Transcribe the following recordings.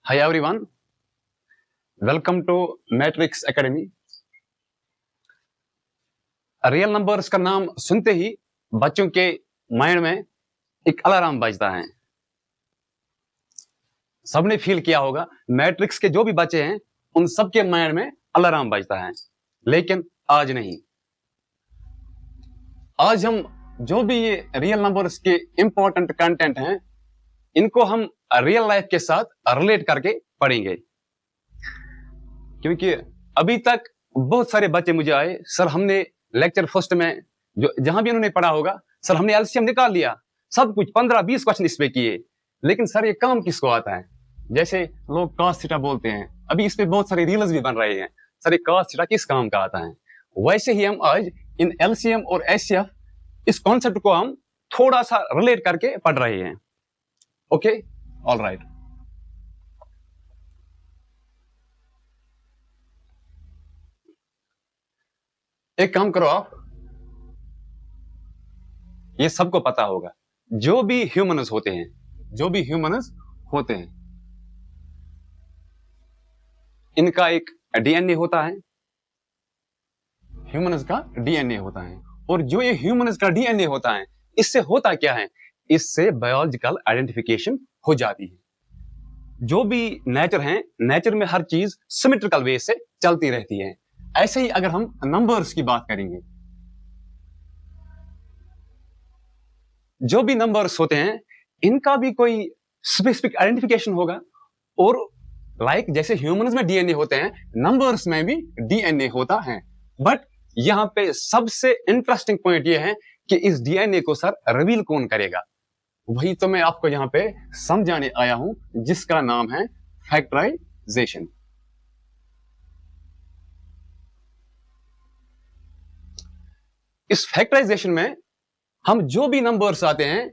Hi everyone, welcome to Matrix Academy. Real numbers का नाम सुनते ही बच्चों के माइंड में एक अलार्म बजता है। सबने फील किया होगा, मैट्रिक्स के जो भी बच्चे हैं उन सबके माइंड में अलार्म बजता है, लेकिन आज नहीं। आज हम जो भी ये रियल नंबर्स के इंपॉर्टेंट कंटेंट हैं, इनको हम रियल लाइफ के साथ रिलेट करके पढ़ेंगे। क्योंकि अभी तक बहुत सारे बच्चे मुझे आए, सर हमने लेक्चर फर्स्ट में जो जहां भी उन्होंने पढ़ा होगा, सर हमने एलसीएम निकाल लिया, सब कुछ 15-20 क्वेश्चन इस पे किए, लेकिन सर ये काम किसको आता है? जैसे लोग cos थीटा बोलते हैं, अभी इस पे बहुत सारे रील्स भी बन रहे हैं, सर ये cos थीटा किस काम का आता है? वैसे ही हम आज इन एलसीएम और एचसीएफ इस कॉन्सेप्ट को हम थोड़ा सा रिलेट करके पढ़ रहे हैं। Okay, all right. एक काम करो आप, ये सबको पता होगा, जो भी ह्यूमन्स होते हैं, इनका एक डीएनए होता है, ह्यूमन्स का डीएनए होता है। और जो ये ह्यूमन्स का डीएनए होता है, इससे होता क्या है? इससे बायोलॉजिकल आइडेंटिफिकेशन हो जाती है। जो भी नेचर है, नेचर में हर चीज सिमेट्रिकल वे से चलती रहती है। ऐसे ही अगर हम नंबर्स की बात करेंगे, जो भी नंबर्स होते हैं इनका भी कोई स्पेसिफिक आइडेंटिफिकेशन होगा। और लाइक जैसे ह्यूमंस में डीएनए होते हैं, नंबर्स में भी डीएनए होता है। बट यहां पे सबसे इंटरेस्टिंग पॉइंट ये है कि इस डीएनए को सर रिवील कौन करेगा? वही तो मैं आपको यहां पे समझाने आया हूं, जिसका नाम है फैक्टराइजेशन। इस फैक्टराइजेशन में हम जो भी नंबर्स आते हैं,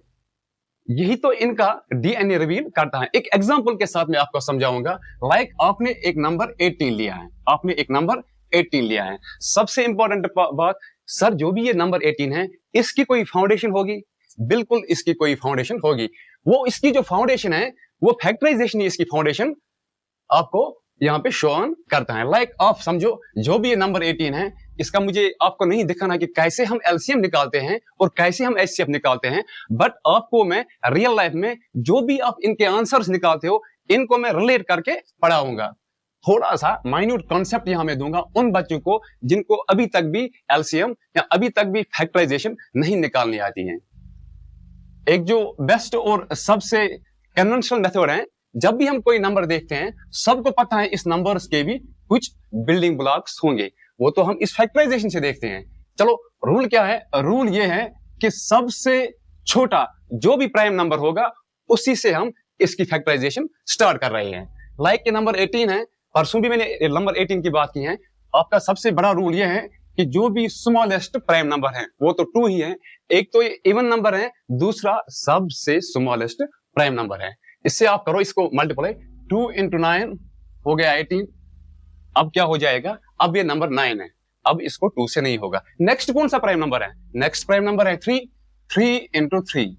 यही तो इनका डीएनए रिवील करता है। एक एग्जांपल के साथ मैं आपको समझाऊंगा। लाइक आपने एक नंबर 18 लिया है, सबसे इंपॉर्टेंट बात, सर जो भी ये नंबर 18 है, इसकी कोई फाउंडेशन होगी? बिल्कुल इसकी कोई फाउंडेशन होगी। वो इसकी जो फाउंडेशन है, वो फैक्टराइजेशन ही इसकी फाउंडेशन आपको यहाँ पे शो ऑन करता है। लाइक आप समझो, जो भी ये नंबर 18 है, इसका मुझे आपको नहीं दिखाना कि कैसे हम एलसीएम निकालते हैं और कैसे हम एचसीएफ निकालते हैं, बट आपको मैं रियल लाइफ में जो भी आप इनके आंसर्स निकालते हो, इनको मैं रिलेट करके पढ़ाऊंगा। थोड़ा सा माइन्यूट कॉन्सेप्ट यहां मैं दूंगा उन बच्चों को जिनको अभी तक भी एलसीएम या अभी तक भी फैक्टराइजेशन नहीं निकालनी आती है। एक जो बेस्ट और सबसे कन्वेंशनल मेथड है, जब भी हम कोई नंबर देखते हैं, सबको पता है इस नंबर्स के भी कुछ बिल्डिंग ब्लॉक्स होंगे, वो तो हम इस फैक्टराइजेशन से देखते हैं। चलो, रूल क्या है? रूल ये है कि सबसे छोटा जो भी प्राइम नंबर होगा, उसी से हम इसकी फैक्टराइजेशन स्टार्ट कर रहे हैं। लाइक ये नंबर 18 है, परसों भी मैंने नंबर 18 की बात की है। आपका सबसे बड़ा रूल ये है कि जो भी स्मॉलेस्ट प्राइम नंबर है, वो तो 2 ही है। एक तो ये इवन नंबर है, दूसरा सबसे स्मॉलेस्ट प्राइम नंबर है। इससे आप करो इसको मल्टीप्लाई, 2 × 9 हो गया 18। अब क्या हो जाएगा? अब ये नंबर 9 है, अब इसको 2 से नहीं होगा। नेक्स्ट कौन सा प्राइम नंबर है? नेक्स्ट प्राइम नंबर है 3, 3 × 3,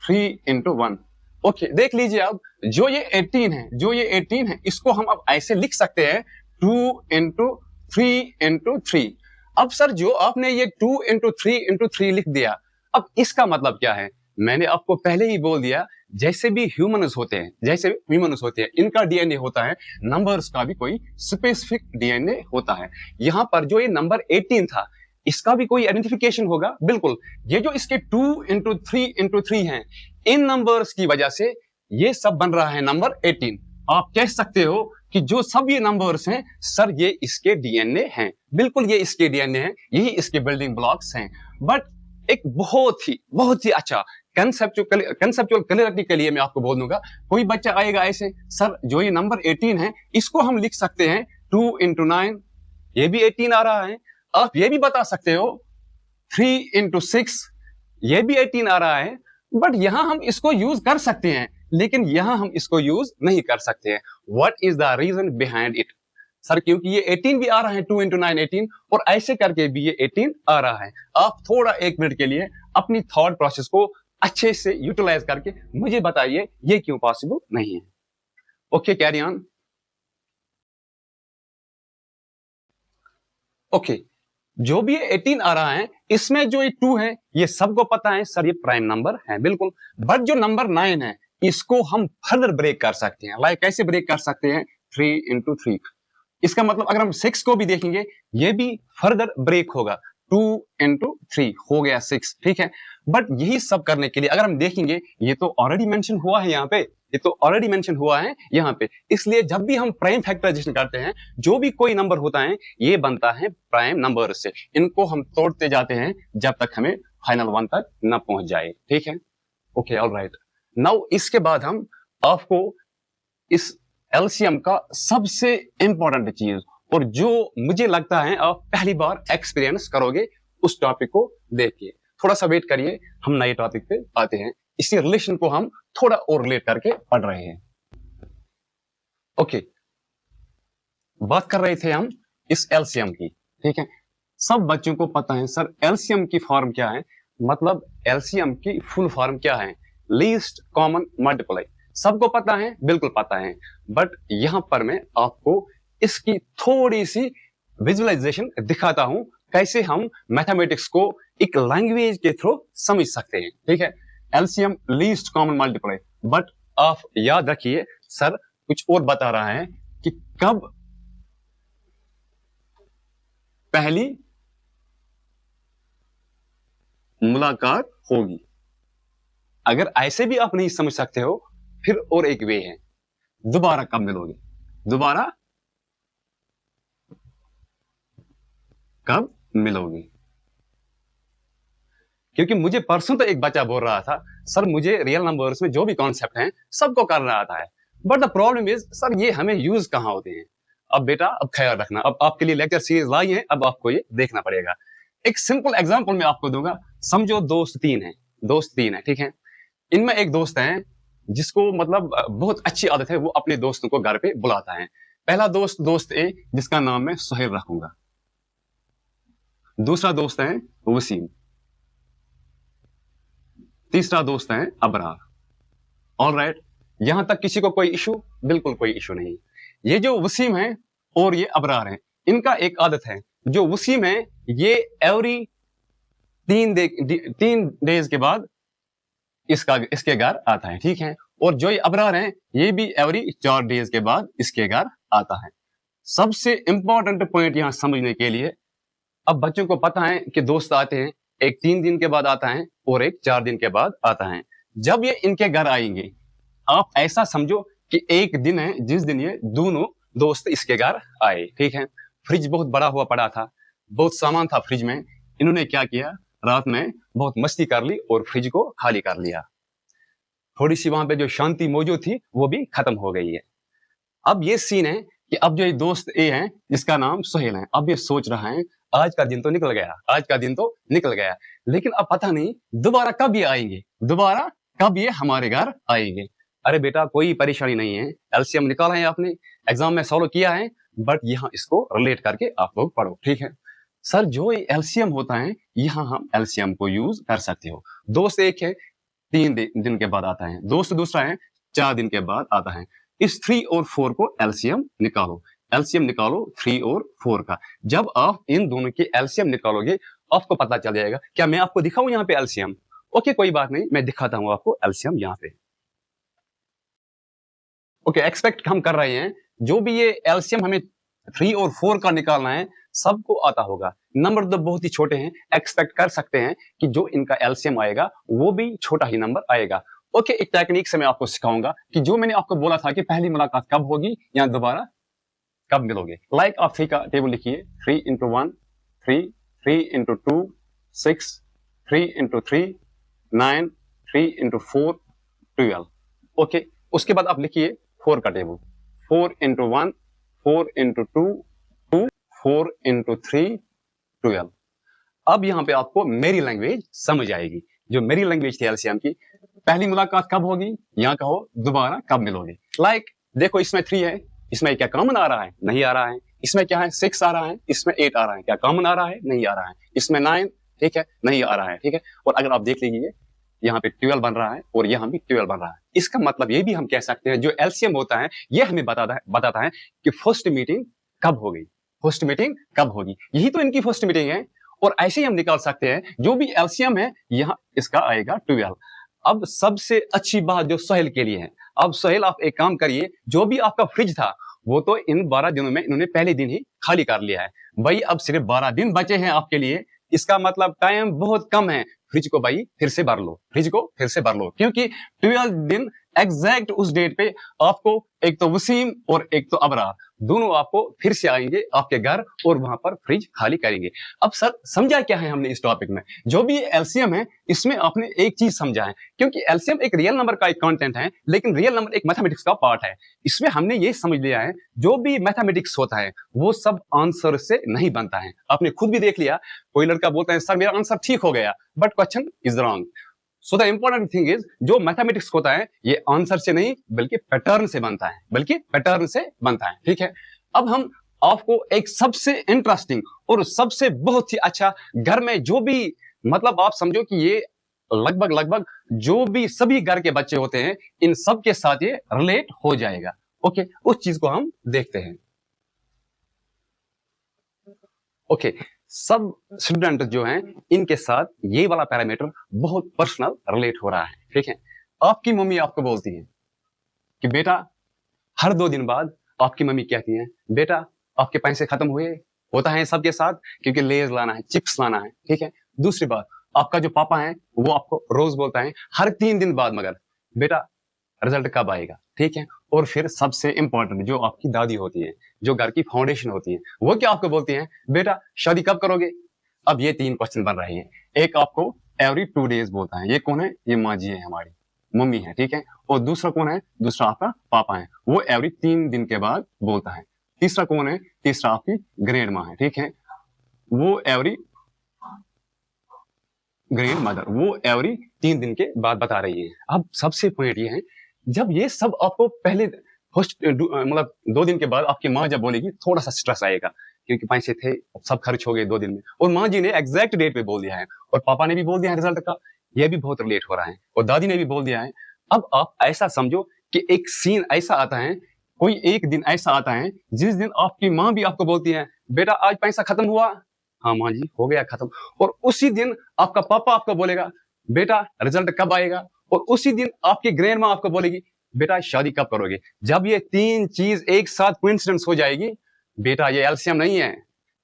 3 × 1। ओके, देख लीजिए, अब जो ये 18 है, इसको हम अब ऐसे लिख सकते हैं 2 × 3 × 3। अब सर जो आपने ये 2 × 3 × 3 लिख दिया, अब इसका मतलब क्या है? मैंने आपको पहले ही बोल दिया, जैसे भी ह्यूमन्स होते हैं, इनका डीएनए होता है, नंबर्स का भी कोई स्पेसिफिक डीएनए होता है। यहां पर जो ये नंबर 18 था, इसका भी कोई आइडेंटिफिकेशन होगा। बिल्कुल, ये जो इसके 2 × 3 × 3 हैं, इन नंबर्स की वजह से ये सब बन रहा है नंबर 18। आप कह सकते हो कि जो सब ये नंबर्स हैं, सर ये इसके डीएनए हैं। बिल्कुल, ये इसके डीएनए हैं, यही इसके बिल्डिंग ब्लॉक्स हैं। बट एक बहुत ही अच्छा कंसेप्चुअल क्लियरिटी के लिए मैं आपको बोल दूंगा, कोई बच्चा आएगा ऐसे, सर जो ये नंबर 18 है, इसको हम लिख सकते हैं 2 × 9, ये भी 18 आ रहा है। आप ये भी बता सकते हो 3 × 6, ये भी 18 आ रहा है। बट यहां हम इसको यूज कर सकते हैं, लेकिन यहां हम इसको यूज नहीं कर सकते हैं। What is the reason behind it? Sir क्योंकि ये 18 भी आ रहा है, 2 × 9 18, और ऐसे करके भी ये 18 आ रहा है। आप थोड़ा 1 मिनट के लिए अपनी थॉट प्रोसेस को अच्छे से यूटिलाइज करके मुझे बताइए, ये क्यों पॉसिबल नहीं है? Okay, carry on. ओके, जो भी ये 18 आ रहा है, इसमें जो ये 2 है, ये सबको पता है सर ये प्राइम नंबर है, बिल्कुल। बट जो नंबर 9 है, इसको हम फर्दर ब्रेक कर सकते हैं। लाइक कैसे ब्रेक कर सकते हैं? 3 into 3। इसका मतलब अगर हम 6 को भी देखेंगे, ये भी फर्दर ब्रेक होगा। 2 into 3 हो गया 6, ठीक है। बट यही सब करने के लिए अगर हम देखेंगे, ये तो ऑलरेडी मेंशन हुआ है यहाँ पे, ये तो ऑलरेडी मेंशन हुआ है यहाँ पे। इसलिए जब भी हम प्राइम फैक्टराइजेशन करते हैं, जो भी कोई नंबर होता है, ये बनता है प्राइम नंबर से। इनको हम तोड़ते जाते हैं जब तक हमें फाइनल 1 तक न पहुंच जाए, ठीक है। Okay, alright. नाउ इसके बाद हम आपको इस एलसीएम का सबसे इंपॉर्टेंट चीज, और जो मुझे लगता है आप पहली बार एक्सपीरियंस करोगे उस टॉपिक को देख के। थोड़ा सा वेट करिए, हम नए टॉपिक पे आते हैं। इसी रिलेशन को हम थोड़ा और रिलेट करके पढ़ रहे हैं। ओके, बात कर रहे थे हम इस एलसीएम की, ठीक है। सब बच्चों को पता है सर एलसीएम की फॉर्म क्या है, मतलब एलसीएम की फुल फॉर्म क्या है? Least common multiply. सबको पता है, बिल्कुल पता है। बट यहां पर मैं आपको इसकी थोड़ी सी विजुअलाइजेशन दिखाता हूं, कैसे हम मैथमेटिक्स को एक लैंग्वेज के थ्रू समझ सकते हैं, ठीक है। LCM least common multiply. But आप याद रखिए सर कुछ और बता रहा है कि कब पहली मुलाकात होगी। अगर ऐसे भी आप नहीं समझ सकते हो, फिर और एक वे है, दोबारा कब मिलोगे, दोबारा कब मिलोगे। क्योंकि मुझे परसों तो एक बच्चा बोल रहा था सर मुझे रियल नंबर्स में जो भी कॉन्सेप्ट हैं सबको करना आता है, but the problem is sir ये हमें यूज कहां होते हैं। अब बेटा अब ख्याल रखना, अब आपके लिए लेक्चर सीरीज लाई है, अब आपको ये देखना पड़ेगा। एक सिंपल एग्जांपल मैं आपको दूंगा। समझो दोस्त तीन है, ठीक है। इनमें एक दोस्त है जिसको मतलब बहुत अच्छी आदत है, वो अपने दोस्तों को घर पे बुलाता है। पहला दोस्त ए, जिसका नाम मैं सुहेल रखूंगा। दूसरा दोस्त है वसीम। तीसरा दोस्त है अबरार। ऑलराइट, यहां तक किसी को कोई इशू? बिल्कुल कोई इशू नहीं। ये जो वसीम है और ये अबरार है, इनका एक आदत है। जो वसीम है ये एवरी 3 डेज के बाद इसके घर आता है, ठीक है। और जो ये अबरार है ये भी एवरी 4 डेज के बाद इसके घर आता है। सबसे इंपॉर्टेंट पॉइंट यहां समझने के लिए, अब बच्चों को पता है कि दोस्त आते हैं, एक 3 दिन के बाद आता है और एक 4 दिन के बाद आता है। जब ये इनके घर आएंगे, आप ऐसा समझो कि एक दिन है जिस दिन ये दोनों दोस्त इसके घर आए, ठीक है। फ्रिज बहुत बड़ा हुआ पड़ा था, बहुत सामान था फ्रिज में। इन्होंने क्या किया, रात में बहुत मस्ती कर ली और फ्रिज को खाली कर लिया। थोड़ी सी वहां पे जो शांति मौजूद थी वो भी खत्म हो गई है। अब ये सीन है कि अब जो ये दोस्त ए है जिसका नाम सुहेल है, अब ये सोच रहा है आज का दिन तो निकल गया, आज का दिन तो निकल गया, लेकिन अब पता नहीं दोबारा कब ये आएंगे, दोबारा कब ये हमारे घर आएंगे। अरे बेटा कोई परेशानी नहीं है, एलसीएम निकाला है आपने, एग्जाम में सॉल्व किया है, बट यहाँ इसको रिलेट करके आप लोग पढ़ो, ठीक है। सर जो ये एलसीएम होता है, यहाँ हम एलसीएम को यूज कर सकते हो। दोस्त एक है 3 दिन के बाद आता है, दोस्त दूसरा है 4 दिन के बाद आता है। इस 3 और 4 को एलसीएम निकालो, एलसीएम निकालो 3 और 4 का। जब आप इन दोनों की एलसीएम निकालोगे आपको पता चल जाएगा। क्या मैं आपको दिखाऊं यहाँ पे एलसीएम? ओके कोई बात नहीं, मैं दिखाता हूं आपको एलसीएम यहाँ पे। ओके, एक्सपेक्ट हम कर रहे हैं जो भी ये एलसीएम हमें 3 और 4 का निकालना है सबको आता होगा। नंबर तो बहुत ही छोटे हैं, एक्सपेक्ट कर सकते हैं कि जो इनका एलसीएम आएगा वो भी छोटा ही नंबर आएगा। ओके, एक टेक्निक से मैं आपको सिखाऊंगा कि जो मैंने आपको बोला था कि पहली मुलाकात कब होगी या दोबारा कब मिलोगे। लाइक आप 3 का टेबल लिखिए, 3 into 1 3, 3 into 2 6, 3 into 3 9, 3 into 4 12। Okay, उसके बाद आप लिखिए 4 का टेबल, 4 into 1 4 into 2 2, 4 into 3 12। अब यहां पे आपको मेरी लैंग्वेज समझ आएगी, जो मेरी लैंग्वेज थी एलसीएम की। पहली मुलाकात कब होगी, यहां कहो दोबारा कब मिलोगे। लाइक देखो इसमें 3 है, इसमें क्या कॉमन आ रहा है? नहीं आ रहा है। इसमें क्या है 6 आ रहा है, इसमें 8 आ रहा है, क्या कॉमन आ रहा है? नहीं आ रहा है। इसमें 9, ठीक है, नहीं आ रहा है, ठीक है। और अगर आप देख लीजिए यहाँ पे 12 बन रहा है और यहाँ भी 12 बन रहा है। इसका मतलब ये भी हम कह सकते हैं जो एलसीएम होता है ये हमें बताता है कि फर्स्ट मीटिंग कब हो गई, फर्स्ट मीटिंग कब होगी, यही तो इनकी फर्स्ट मीटिंग है। और ऐसे ही हम निकाल सकते हैं जो भी एलसीएम है यहाँ इसका आएगा 12। अब सबसे अच्छी बात जो सोहेल के लिए है, अब सोहेल आप एक काम करिए, जो भी आपका फ्रिज था वो तो इन 12 दिनों में इन्होंने पहले दिन ही खाली कर लिया है भाई, अब सिर्फ 12 दिन बचे हैं आपके लिए, इसका मतलब टाइम बहुत कम है। फ्रिज को भाई फिर से भर लो, फ्रिज को फिर से भर लो, क्योंकि 12 दिन एग्जैक्ट उस डेट पे आपको एक तो वसीम और एक तो अबरार दोनों आपको फिर से आएंगे आपके घर और वहां पर फ्रिज खाली करेंगे। अब सर समझा क्या है हमने इस टॉपिक में, जो भी एलसीएम है इसमें आपने एक चीज समझा है, क्योंकि एलसीएम एक रियल नंबर का एक कंटेंट है लेकिन रियल नंबर एक मैथमेटिक्स का पार्ट है। इसमें हमने ये समझ लिया है जो भी मैथमेटिक्स होता है वो सब आंसर से नहीं बनता है। आपने खुद भी देख लिया, कोई लड़का बोलता है सर मेरा आंसर ठीक हो गया but question is wrong. So the important thing is जो मैथमेटिक्स होता है ये आंसर से नहीं बल्कि पैटर्न से बनता है, बल्कि पैटर्न से बनता है। ठीक है, अब हम आपको एक सबसे इंटरेस्टिंग और सबसे बहुत ही अच्छा घर में जो भी मतलब आप समझो कि ये लगभग जो भी सभी घर के बच्चे होते हैं इन सब के साथ ये रिलेट हो जाएगा। ओके, उस चीज को हम देखते हैं। ओके, सब स्टूडेंट जो हैं इनके साथ ये वाला पैरामीटर बहुत पर्सनल रिलेट हो रहा है। ठीक है, आपकी मम्मी आपको बोलती है कि बेटा, हर 2 दिन बाद आपकी मम्मी कहती है बेटा आपके पैसे खत्म हुए, होता है सबके साथ, क्योंकि लेज लाना है, चिप्स लाना है। ठीक है, दूसरी बात आपका जो पापा है वो आपको रोज बोलता है हर 3 दिन बाद मगर बेटा रिजल्ट कब आएगा। ठीक है, और फिर सबसे इंपॉर्टेंट जो आपकी दादी होती है, जो घर की फाउंडेशन होती है, वो क्या आपको बोलती है बेटा शादी कब करोगे। अब ये 3 क्वेश्चन बन रहे हैं, एक आपको एवरी 2 डेज बोलता है, ये कौन है, ये माँ जी है हमारी मम्मी है। ठीक है, और दूसरा कौन है, दूसरा आपका पापा है, वो एवरी 3 दिन के बाद बोलता है। तीसरा कौन है, तीसरा आपकी ग्रैंड माँ है। ठीक है, वो एवरी ग्रैंड मदर, वो एवरी 3 दिन के बाद बता रही है। अब सबसे पॉइंट ये है, जब ये सब आपको पहले मतलब 2 दिन के बाद आपकी माँ जब बोलेगी थोड़ा सा स्ट्रेस आएगा, क्योंकि पैसे थे सब खर्च हो गए 2 दिन में, और माँ जी ने एग्जैक्ट डेट पे बोल दिया है और पापा ने भी बोल दिया है रिजल्ट का, ये भी बहुत रिलेट हो रहा है, और दादी ने भी बोल दिया है। अब आप ऐसा समझो कि एक सीन ऐसा आता है, कोई एक दिन ऐसा आता है जिस दिन आपकी माँ भी आपको बोलती है बेटा आज पैसा खत्म हुआ, हाँ माँ जी हो गया खत्म, और उसी दिन आपका पापा आपको बोलेगा बेटा रिजल्ट कब आएगा, और उसी दिन आपकी ग्रैंड माँ आपको बोलेगी बेटा शादी कब करोगे। जब ये 3 चीज एक साथ कोइंसिडेंस हो जाएगी, बेटा ये एलसीएम नहीं है,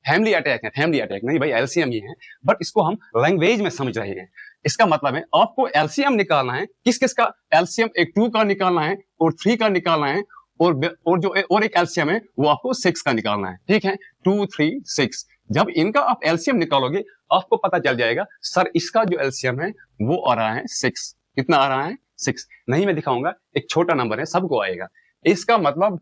फैमिली अटैक है, फैमिली अटैक नहीं भाई, एलसीएम ही है, बट इसको हम लैंग्वेज में समझ रहे हैं। इसका मतलब है आपको एलसीएम निकालना है, किस किस का एलसीएम, एक 2 का निकालना है और 3 का निकालना है, और जो और एक एलसीएम है वो आपको 6 का निकालना है। ठीक है, 2 3 6, जब इनका आप एलसीएम निकालोगे आपको पता चल जाएगा सर इसका जो एलसीएम है वो आ रहा है 6। कितना आ रहा है, 6 नहीं, मैं दिखाऊंगा, एक छोटा नंबर है सबको आएगा। इसका मतलब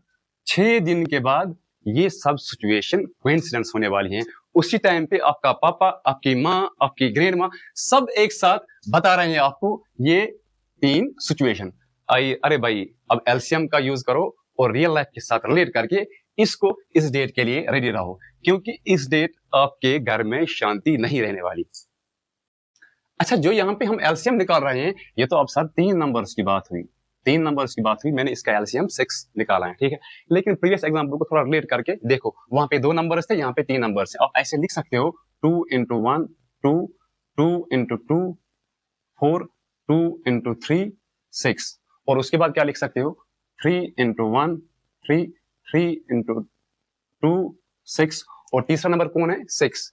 6 दिन के बाद ये सब सिचुएशन कोइंसिडेंस होने वाली है। उसी टाइम पे आपका पापा, आपकी माँ, आपकी ग्रैंड माँ सब एक साथ बता रहे हैं आपको ये 3 सिचुएशन। अरे भाई अब एलसीएम का यूज करो और रियल लाइफ के साथ रिलेट करके इसको इस डेट के लिए रेडी रहो, क्योंकि इस डेट आपके घर में शांति नहीं रहने वाली। अच्छा, जो यहाँ पे हम एलसीएम निकाल रहे हैं ये तो अब सर 3 नंबर्स की बात हुई, 3 नंबर्स की बात हुई, मैंने इसका एलसीएम 6 निकाला है। ठीक है, लेकिन प्रीवियस एग्जाम्पल को थोड़ा रिलेट करके देखो, वहां पे 2 नंबर्स थे, यहाँ पे 3 नंबर्स है। आप ऐसे लिख सकते हो 2 into 1 2, 2 into 2 4, 2 into 3 6, और उसके बाद क्या लिख सकते हो 3 into 1 3, 3 into 2 6, और तीसरा नंबर कौन है 6,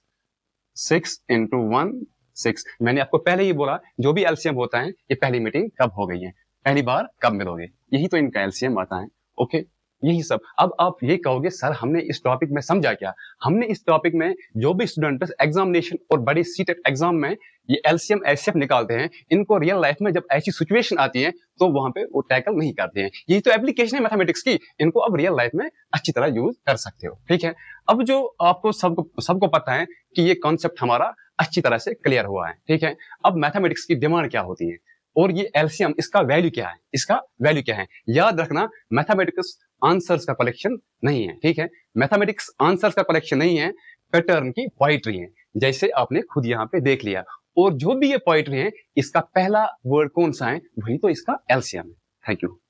6 into 1 6। मैंने आपको पहले ही बोला जो भी एलसीएम होता है ये पहली मीटिंग कब हो गई है, पहली बार कब मिलोगे, यही तो इनका एलसीएम आता है। ओके, यही सब। अब आप ये कहोगे सर हमने इस टॉपिक में समझा क्या, हमने इस टॉपिक में जो भी स्टूडेंट एग्जामिनेशन और बड़ी सीटेट एग्जाम में ये एलसीएम एचसीएफ निकालते हैं, इनको रियल लाइफ में जब ऐसी सिचुएशन आती है तो वहां पे वो टैकल नहीं करते हैं। यही तो एप्लीकेशन है मैथमेटिक्स की, इनको अब रियल लाइफ में अच्छी तरह यूज कर सकते हो। ठीक है, अब जो आपको सबको पता है कि ये कॉन्सेप्ट हमारा अच्छी तरह से क्लियर हुआ है। ठीक है, अब मैथमेटिक्स की डिमांड क्या होती है और ये एलसीएम इसका वैल्यू क्या है, इसका वैल्यू क्या है। याद रखना, मैथमेटिक्स आंसर्स का कलेक्शन नहीं है। ठीक है, मैथमेटिक्स आंसर्स का कलेक्शन नहीं है, पैटर्न की पोइट्री है, जैसे आपने खुद यहाँ पे देख लिया। और जो भी ये पोएट्री है इसका पहला वर्ड कौन सा है, वही तो इसका एलसीएम है। Thank you.